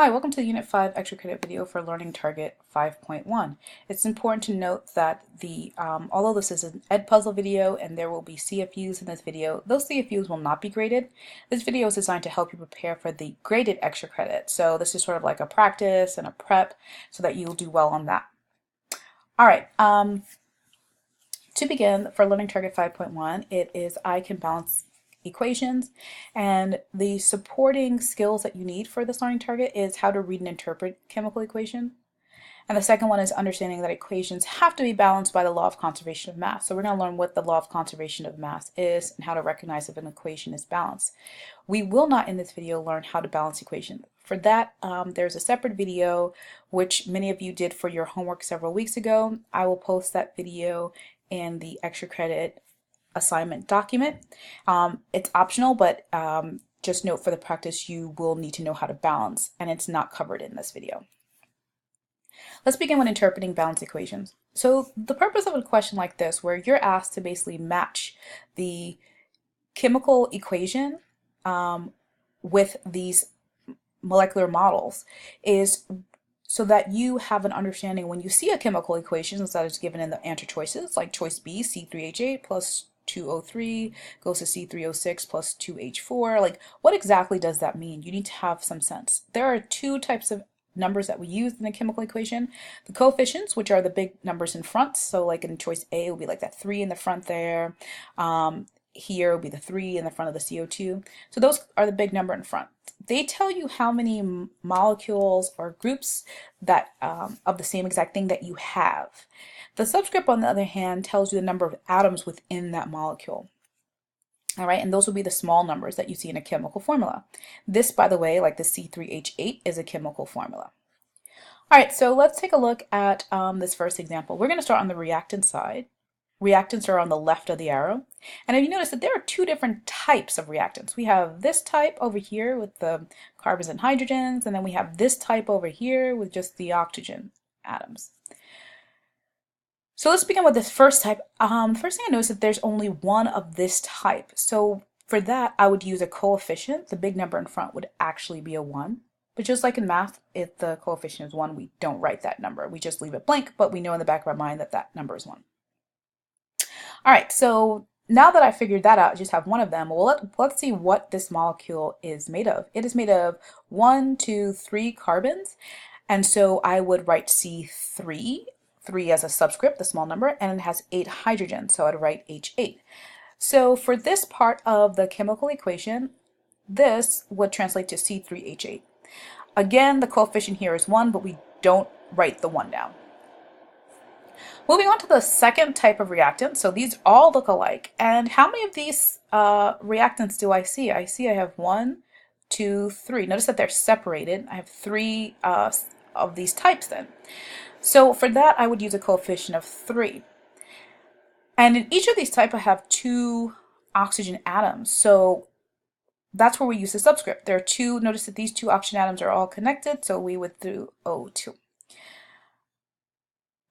Hi, welcome to the Unit 5 Extra Credit video for Learning Target 5.1. It's important to note that although this is an Edpuzzle video and there will be CFUs in this video, those CFUs will not be graded. This video is designed to help you prepare for the graded extra credit. So this is sort of like a practice and a prep so that you'll do well on that. All right, to begin, for Learning Target 5.1, it is I can balance equations, and the supporting skills that you need for this learning target is how to read and interpret chemical equation. And the second one is understanding that equations have to be balanced by the law of conservation of mass. So we're going to learn what the law of conservation of mass is and how to recognize if an equation is balanced. We will not in this video learn how to balance equations. For that, there's a separate video which many of you did for your homework several weeks ago. I will post that video in the extra credit assignment document. It's optional, but just note for the practice you will need to know how to balance, and it's not covered in this video. Let's begin with interpreting balance equations. So the purpose of a question like this, where you're asked to basically match the chemical equation with these molecular models, is so that you have an understanding when you see a chemical equation that is given in the answer choices, like choice B, C3H8 plus 2O3 goes to C3O6 plus 2H4. Like, what exactly does that mean? You need to have some sense. There are two types of numbers that we use in a chemical equation. The coefficients, which are the big numbers in front. So like in choice A, it will be like that 3 in the front there. Here will be the 3 in the front of the CO2. So those are the big number in front. They tell you how many molecules or groups that of the same exact thing that you have. The subscript, on the other hand, tells you the number of atoms within that molecule. All right, and those will be the small numbers that you see in a chemical formula. This, by the way, like the C3H8, is a chemical formula. All right, so let's take a look at this first example. We're going to start on the reactant side. Reactants are on the left of the arrow. And if you notice that there are two different types of reactants. We have this type over here with the carbons and hydrogens, and then we have this type over here with just the oxygen atoms. So let's begin with this first type. First thing I noticed that there's only one of this type. So for that, I would use a coefficient. The big number in front would actually be a 1. But just like in math, if the coefficient is 1, we don't write that number. We just leave it blank, but we know in the back of our mind that that number is 1. All right, so now that I figured that out, I just have one of them. Well, let's see what this molecule is made of. It is made of 1, 2, 3 carbons. And so I would write C3, 3 as a subscript, the small number, and it has 8 hydrogens, so I'd write H8. So for this part of the chemical equation, this would translate to C3H8. Again, the coefficient here is 1, but we don't write the 1 down. Moving on to the second type of reactant. So these all look alike. And how many of these reactants do I see? I have 1, 2, 3. Notice that they're separated. I have 3 of these types then. So for that, I would use a coefficient of 3. And in each of these types, I have 2 oxygen atoms. So that's where we use the subscript. There are 2. Notice that these 2 oxygen atoms are all connected, so we would do O2.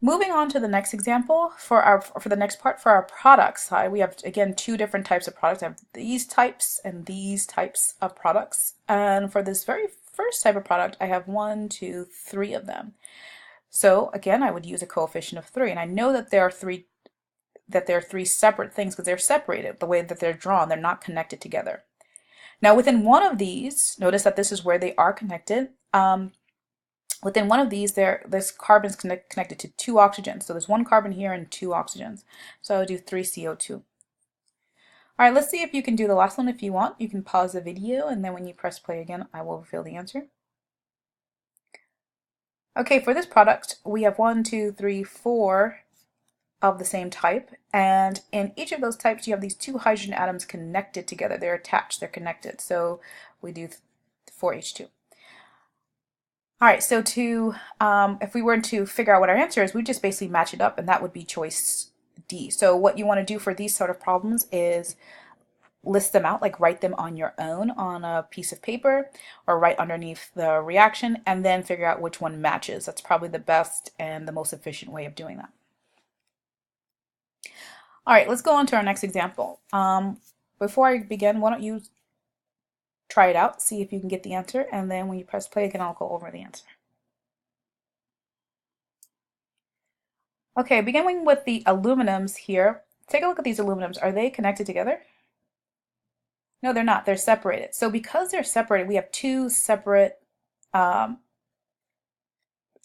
Moving on to the next example, for the next part, for our product side, we have, again, 2 different types of products. I have these types and these types of products. And for this very first type of product, I have 1, 2, 3 of them. So again, I would use a coefficient of 3. And I know that there are 3 separate things because they're separated. The way that they're drawn, they're not connected together. Now within one of these, notice that this is where they are connected. Within one of these, this carbon is connected to 2 oxygens. So there's 1 carbon here and 2 oxygens. So I would do 3 CO2. All right, let's see if you can do the last one if you want. You can pause the video, and then when you press play again, I will reveal the answer. Okay, for this product, we have 1, 2, 3, 4 of the same type. And in each of those types, you have these 2 hydrogen atoms connected together. They're attached, they're connected. So we do 4H2. All right, so if we were to figure out what our answer is, we just basically match it up, and that would be choice D. So what you want to do for these sort of problems is list them out, like write them on your own on a piece of paper or right underneath the reaction, and then figure out which one matches. That's probably the best and the most efficient way of doing that. All right, let's go on to our next example. Before I begin, why don't you try it out, see if you can get the answer, and then when you press play again, I'll go over the answer. Okay, beginning with the aluminums here, take a look at these aluminums. Are they connected together? No, they're not. They're separated. So because they're separated, we have two separate um,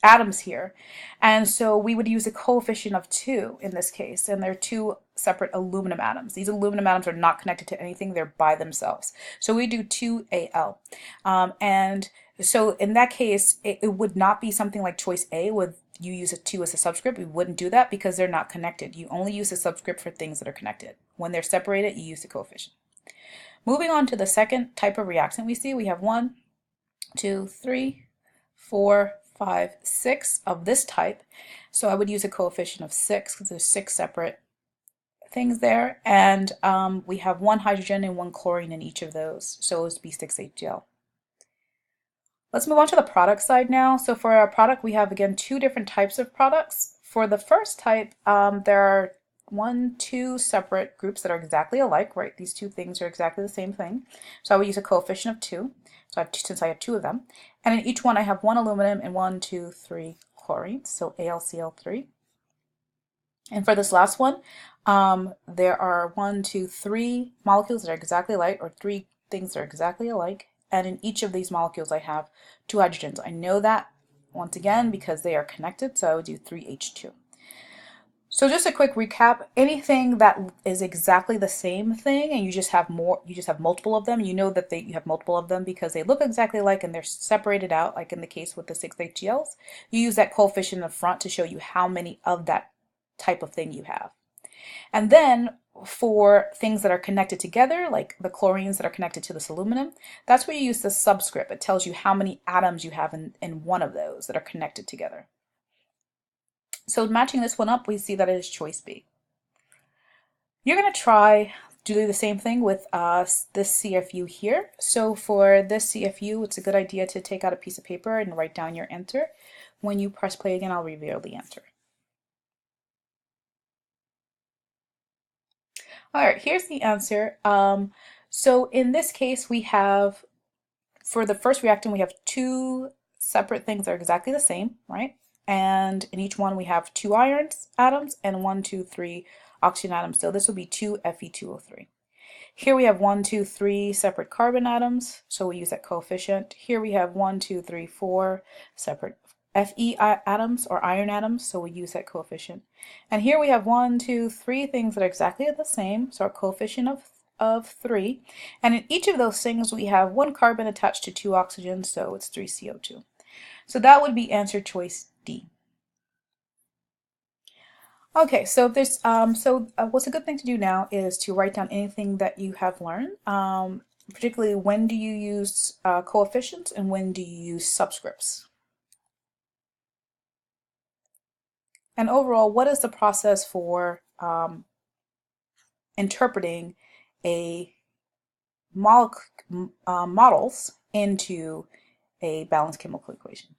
atoms here. And so we would use a coefficient of 2 in this case, and they're two separate aluminum atoms. These aluminum atoms are not connected to anything, they're by themselves. So we do 2Al. And so in that case, it would not be something like choice A with you use a 2 as a subscript. We wouldn't do that because they're not connected. You only use a subscript for things that are connected. When they're separated, you use the coefficient. Moving on to the second type of reactant we see, we have 1, 2, 3, 4, 5, 6 of this type. So I would use a coefficient of 6 because there's 6 separate things there. And we have 1 hydrogen and 1 chlorine in each of those. So it would be 6HCl. Let's move on to the product side now. So for our product, we have again 2 different types of products. For the first type, there are 2 separate groups that are exactly alike, right? These 2 things are exactly the same thing. So I would use a coefficient of 2. So since I have 2 of them. And in each one I have 1 aluminum and 1, 2, 3 chlorine, so AlCl3. And for this last one, there are 1, 2, 3 molecules that are exactly alike, or 3 things that are exactly alike. And in each of these molecules I have 2 hydrogens. I know that once again because they are connected, so I would do 3H2. So just a quick recap, anything that is exactly the same thing and you just have multiple of them, you know that you have multiple of them because they look exactly alike and they're separated out, like in the case with the 6HCls. You use that coefficient up front to show you how many of that type of thing you have. And then for things that are connected together, like the chlorines that are connected to this aluminum, that's where you use the subscript. It tells you how many atoms you have in one of those that are connected together. So matching this one up, we see that it is choice B. You're going to try to do the same thing with this CFU here. So for this CFU, it's a good idea to take out a piece of paper and write down your answer. When you press play again, I'll reveal the answer. All right, here's the answer. So in this case, we have, for the first reactant, we have 2 separate things that are exactly the same, right? And in each one we have 2 iron atoms and 1, 2, 3 oxygen atoms. So this will be 2 Fe2O3. Here we have 1, 2, 3 separate carbon atoms, so we use that coefficient. Here we have 1, 2, 3, 4 separate Fe atoms or iron atoms, so we use that coefficient. And here we have 1, 2, 3 things that are exactly the same, so our coefficient of 3. And in each of those things we have 1 carbon attached to 2 oxygens, so it's 3 CO2. So that would be answer choice D. Okay, so there's what's a good thing to do now is to write down anything that you have learned, particularly when do you use coefficients and when do you use subscripts. And overall, what is the process for interpreting a models into a balanced chemical equation?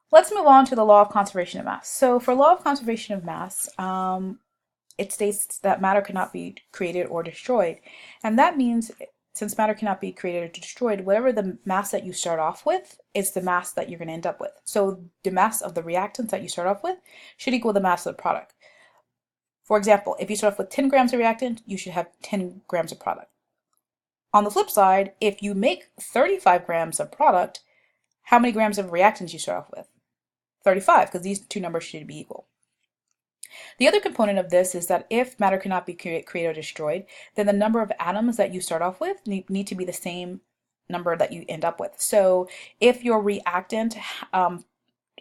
Let's move on to the law of conservation of mass. So for law of conservation of mass, it states that matter cannot be created or destroyed. And that means since matter cannot be created or destroyed, whatever the mass that you start off with is the mass that you're going to end up with. So the mass of the reactants that you start off with should equal the mass of the product. For example, if you start off with 10 grams of reactant, you should have 10 grams of product. On the flip side, if you make 35 grams of product, how many grams of reactants you start off with? 35, because these 2 numbers should be equal. The other component of this is that if matter cannot be created or destroyed, then the number of atoms that you start off with need to be the same number that you end up with. So if your reactant, on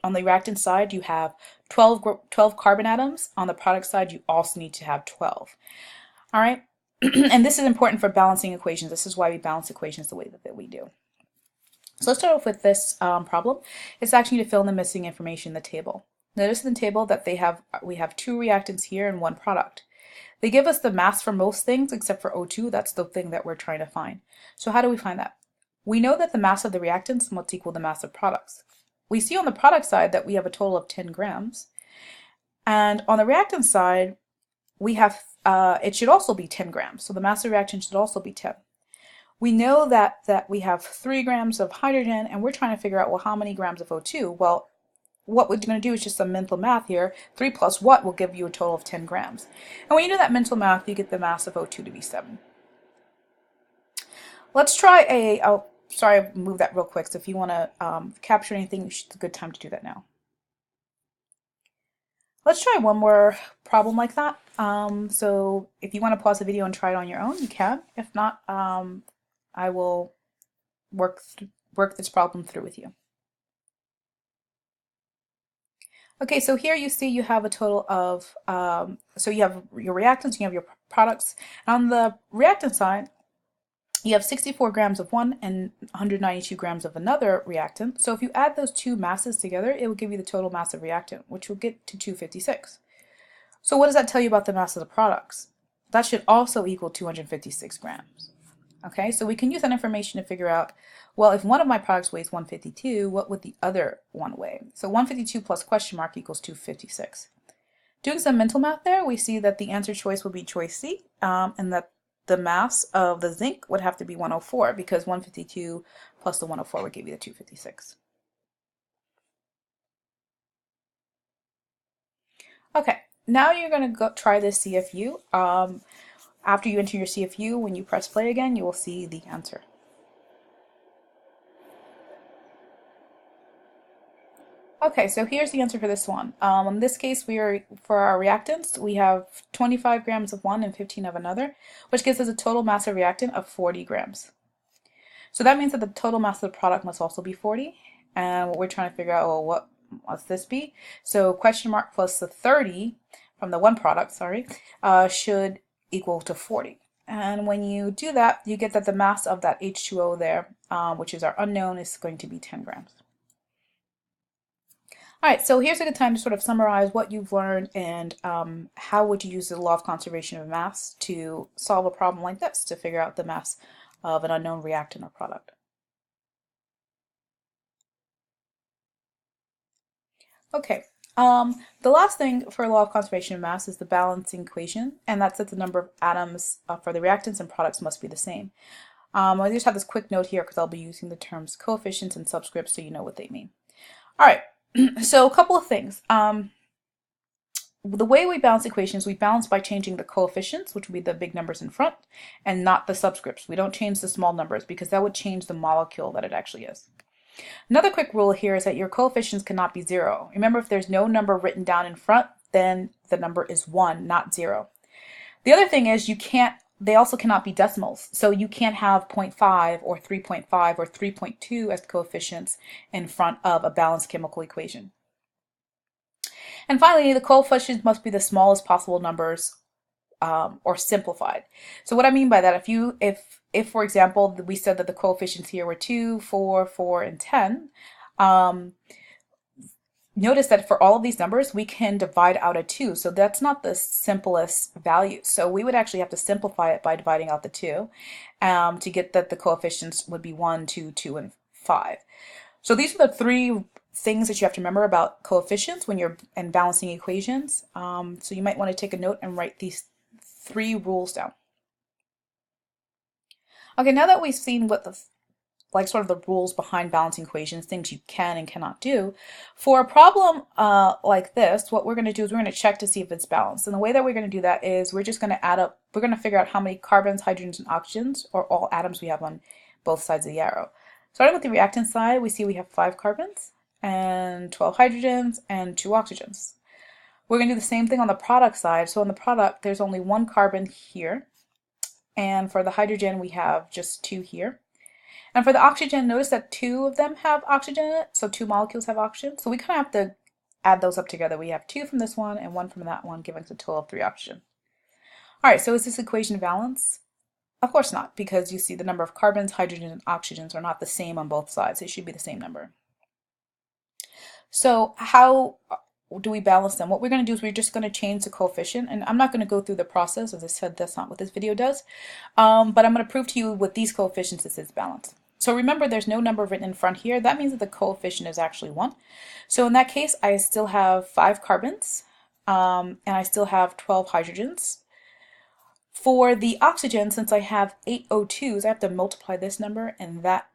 the reactant side, you have 12 carbon atoms, on the product side, you also need to have 12. All right, and this is important for balancing equations. This is why we balance equations the way that we do. So let's start off with this problem. It's actually to fill in the missing information in the table. Notice in the table that we have 2 reactants here and 1 product. They give us the mass for most things except for O2. That's the thing that we're trying to find. So how do we find that? We know that the mass of the reactants must equal the mass of products. We see on the product side that we have a total of 10 grams. And on the reactant side, we have, it should also be 10 grams. So the mass of reaction should also be 10. We know that we have 3 grams of hydrogen, and we're trying to figure out, well, how many grams of O2? Well, what we're going to do is just some mental math here. 3 plus what will give you a total of 10 grams. And when you do that mental math, you get the mass of O2 to be 7. Let's try sorry, I moved that real quick. So if you want to capture anything, it's a good time to do that now. Let's try one more problem like that. So if you want to pause the video and try it on your own, you can. If not, I will work this problem through with you. Okay, so here you see you have a total of, so you have your reactants, you have your products. And on the reactant side, you have 64 grams of one and 192 grams of another reactant. So if you add those two masses together, it will give you the total mass of reactant, which will get to 256. So what does that tell you about the mass of the products? That should also equal 256 grams. Okay, so we can use that information to figure out, well, if one of my products weighs 152, what would the other one weigh? So 152 plus question mark equals 256. Doing some mental math there, we see that the answer choice will be choice C, and that the mass of the zinc would have to be 104, because 152 plus the 104 would give you the 256. Okay, now you're going to go try this CFU. After you enter your CFU, when you press play again, you will see the answer. Okay, so here's the answer for this one. In this case, for our reactants, we have 25 grams of one and 15 of another, which gives us a total mass of reactant of 40 grams. So that means that the total mass of the product must also be 40. And what we're trying to figure out, well, what must this be? So question mark plus the 30 from the one product, should equal to 40. And when you do that, you get that the mass of that H2O there, which is our unknown, is going to be 10 grams. All right, so here's a good time to sort of summarize what you've learned and how would you use the law of conservation of mass to solve a problem like this, to figure out the mass of an unknown reactant or product. Okay, the last thing for law of conservation of mass is the balancing equation, and that's that the number of atoms for the reactants and products must be the same. I just have this quick note here because I'll be using the terms coefficients and subscripts so you know what they mean. All right, so a couple of things. The way we balance equations, we balance by changing the coefficients, which would be the big numbers in front, and not the subscripts. We don't change the small numbers because that would change the molecule that it actually is. Another quick rule here is that your coefficients cannot be 0. Remember, if there's no number written down in front, then the number is 1, not 0. The other thing is they also cannot be decimals. So you can't have 0.5 or 3.5 or 3.2 as coefficients in front of a balanced chemical equation. And finally, the coefficients must be the smallest possible numbers or simplified. So what I mean by that, if for example, we said that the coefficients here were 2, 4, 4, and 10, notice that for all of these numbers, we can divide out a 2. So that's not the simplest value. So we would actually have to simplify it by dividing out the 2 to get that the coefficients would be 1, 2, 2, and 5. So these are the 3 things that you have to remember about coefficients when you're in balancing equations. So you might want to take a note and write these 3 rules down. Okay, now that we've seen what sort of the rules behind balancing equations, things you can and cannot do, for a problem like this, what we're going to do is we're going to check to see if it's balanced. And the way that we're going to do that is we're just going to add up, we're going to figure out how many carbons, hydrogens, and oxygens, or all atoms we have on both sides of the arrow. Starting with the reactant side, we see we have 5 carbons and 12 hydrogens and 2 oxygens. We're going to do the same thing on the product side. So on the product, there's only 1 carbon here. And for the hydrogen, we have just 2 here. And for the oxygen, notice that 2 of them have oxygen in it. So 2 molecules have oxygen. So we kind of have to add those up together. We have 2 from this one and 1 from that one, giving us a total of 3 oxygen. All right, so is this equation balanced? Of course not, because you see the number of carbons, hydrogens, and oxygens are not the same on both sides. It should be the same number. So how do we balance them? What we're going to do is we're just going to change the coefficient, and I'm not going to go through the process. As I said, that's not what this video does, but I'm going to prove to you with these coefficients this is balanced. So remember, there's no number written in front here. That means that the coefficient is actually 1. So in that case, I still have 5 carbons and I still have 12 hydrogens. For the oxygen, since I have 8 O2s, I have to multiply this number and that